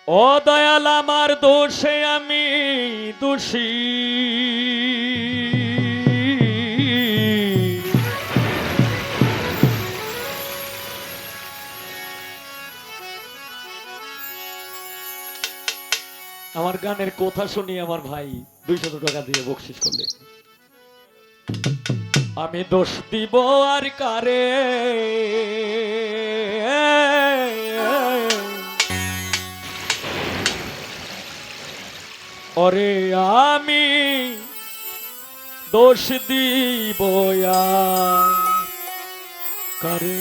ও দয়াল আমার দোষে আমি দোষী, আমার গানের কথা শুনি আমার ভাই 200 টাকা দিয়ে বকশিশ করলে। আমি দোষ দিব আর কারে, ওরে আমি দোষ দিব আর কারে।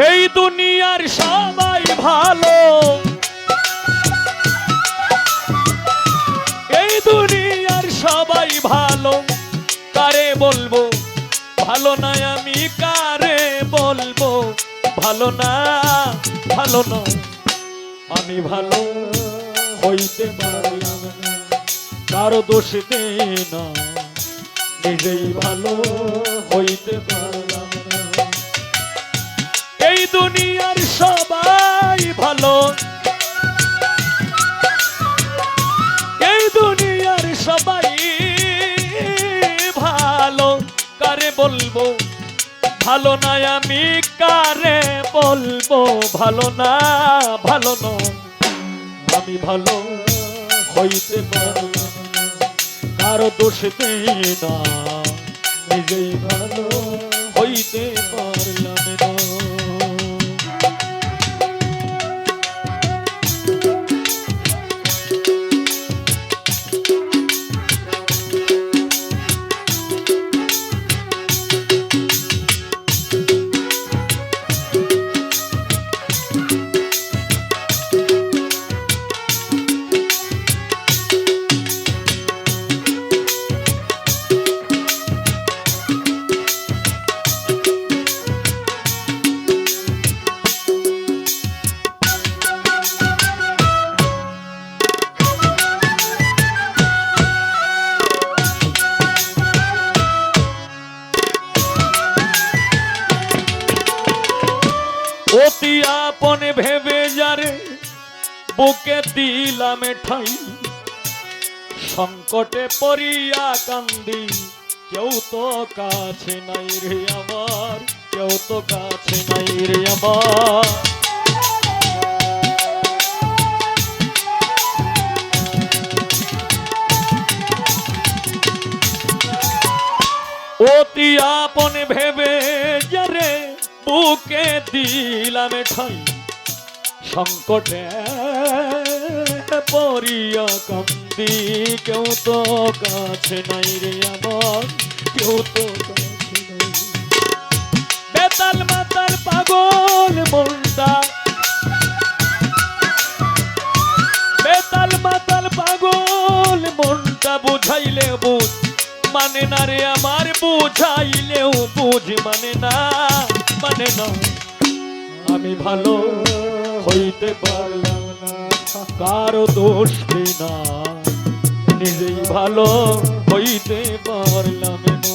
এই দুনিয়ার সবাই ভালো, এই দুনিয়ার সবাই ভালো, কারে বলবো ভালো না আমি, কারে বলবো ভালো না, ভালো না আমি, ভালো হইতে পারলাম না, কারো দোষ দেই না, নিজেই ভালো হইতে পারলাম না। এই দুনিয়ার সবাই ভালো, এই দুনিয়ার সবাই ভালো, কারে বলবো ভালো না আমি, কারে বলবো ভালো না, ভালো না আমি, ভালো হইতে পারলাম না, কারো দোষ দেই না, নিজেই ভালো হইতে পারলাম না। অতি আপন ভেবে যারে বুকে দিলাম ঠাই, সংকটে পড়িয়া কান্দি, কেউ তো কাছে নাই রে আমার, কেউ তো কাছে নাই রে আমার। অতি আপন ভেবে যারে বুকে দিলাম ঠাই, সংকটে পড়িয়া কান্দি, কেউ তো কাছে নাই রে আমার, কেউ তো কাছে নাই। বেতাল মাতাল পাগল মনটা, বেতাল মাতাল পাগল মনটা, বুঝাইলে বুঝ মানে না রে আমার, বুঝাইলেও বুঝ মানে না, মানে না আমি ভালো হইতে পারলাম না, কারো দোষ দেই না, নিজেই ভালো হইতে পারলাম না।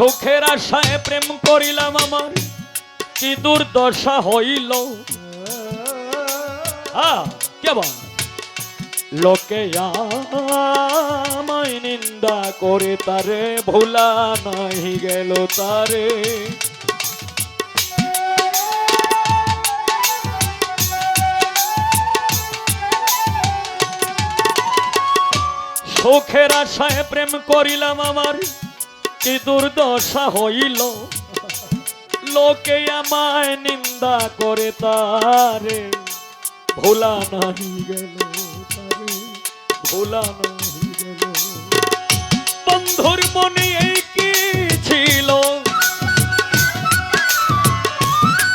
সুখের আশায় প্রেম করিলাম আমার কি দুর্দশা হইল কেমন লোকে আমায় নিন্দা করে তারে ভোলা নাই গেল তারে সুখের আশায় প্রেম করিলাম আমার কি দুর্দশা হইল লোকে আমায় নিন্দা করে তারে ভোলা নাহি গেল তারে ভোলা নাহি গেল বন্ধুর মনে এই কি ছিল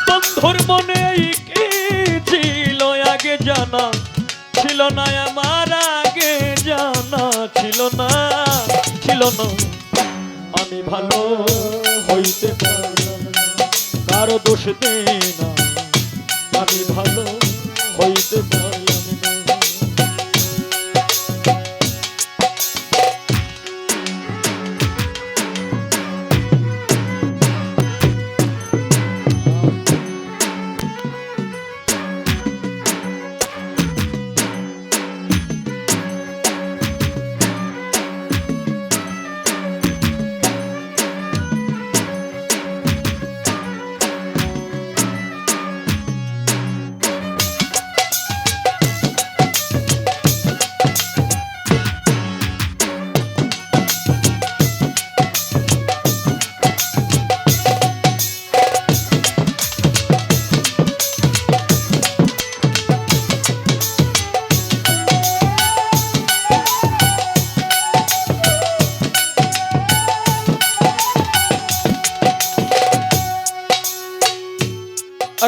বন্ধুর মনে এই কি ছিল আগে জানা ছিল না আমার আগে জানা ছিল না আমি ভালো হইতে পারলাম না কারো দোষ দেই না আমি ভালো হইতে পারলাম না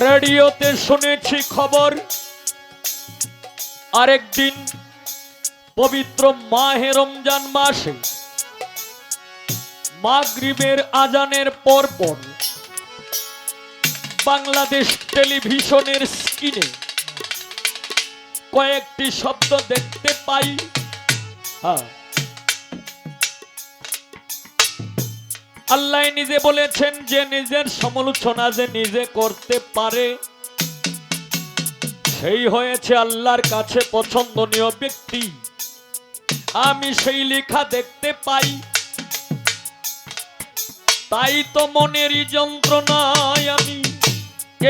রেডিওতে শুনেছি খবর আরেকদিন পবিত্র মাহে রমজান মাসে মাগরিবের আজানের পর বাংলাদেশ টেলিভিশনের স্ক্রিনে কয়েকটি শব্দ দেখতে পাই আল্লাহ নিজে বলেছেন যে নিজের সমালোচনা যে নিজে করতে পারে সেই হয়েছে আল্লাহর কাছে পছন্দনীয় ব্যক্তি আমি সেই লেখা দেখতে পাই তাই তো মনেরই যন্ত্রণায় আমি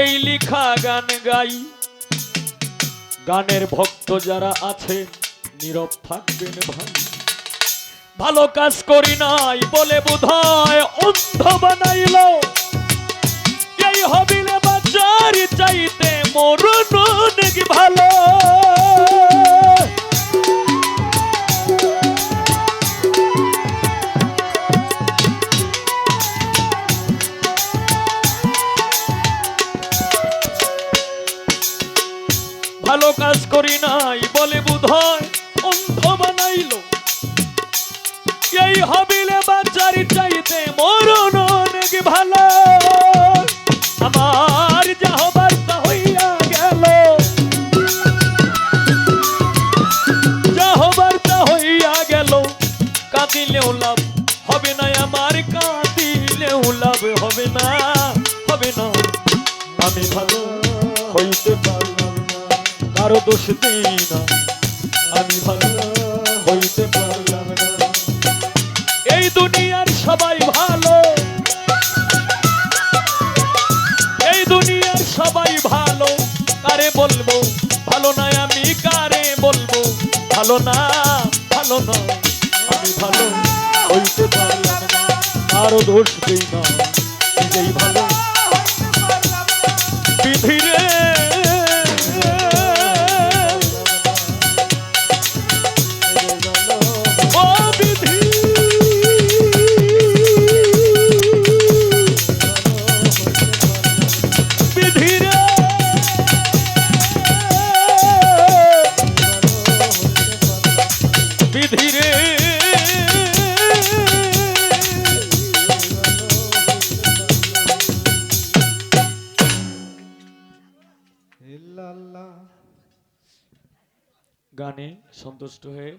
এই লেখা গান গাই গানের ভক্ত যারা আছে নীরব থাকবেন ভাই ভালো কাজ করি নাই বলে বোধহয় অন্ধ বানাইল এই হবিলে বাঁচার চাইতে মরণ নাকি ভালো ভালো কাজ করি নাই বলে বোধহয় অন্ধ বানাইল এই হবিলে বাঁচার চাইতে মরণ অনেক ভালো আমার যা হবার তা হইয়া গেল যা হবার তা হইয়া গেল কাঁদিলেও লাভ হবে না আমার কাঁদিলেও লাভ হবে না আমি ভালো হইতে পারলাম না কারো দোষ দিই না আমি ভালো হইতে পারলাম না এই দুনিয়ার সবাই ভালো এই দুনিয়ার সবাই ভালো কারে বলবো ভালো না আমি কারে বলবো ভালো না আমি ভালো হইতে পারলাম না কারো দোষ দিই না নিজেই ভালো বিধিরে গানে সন্তুষ্ট হয়ে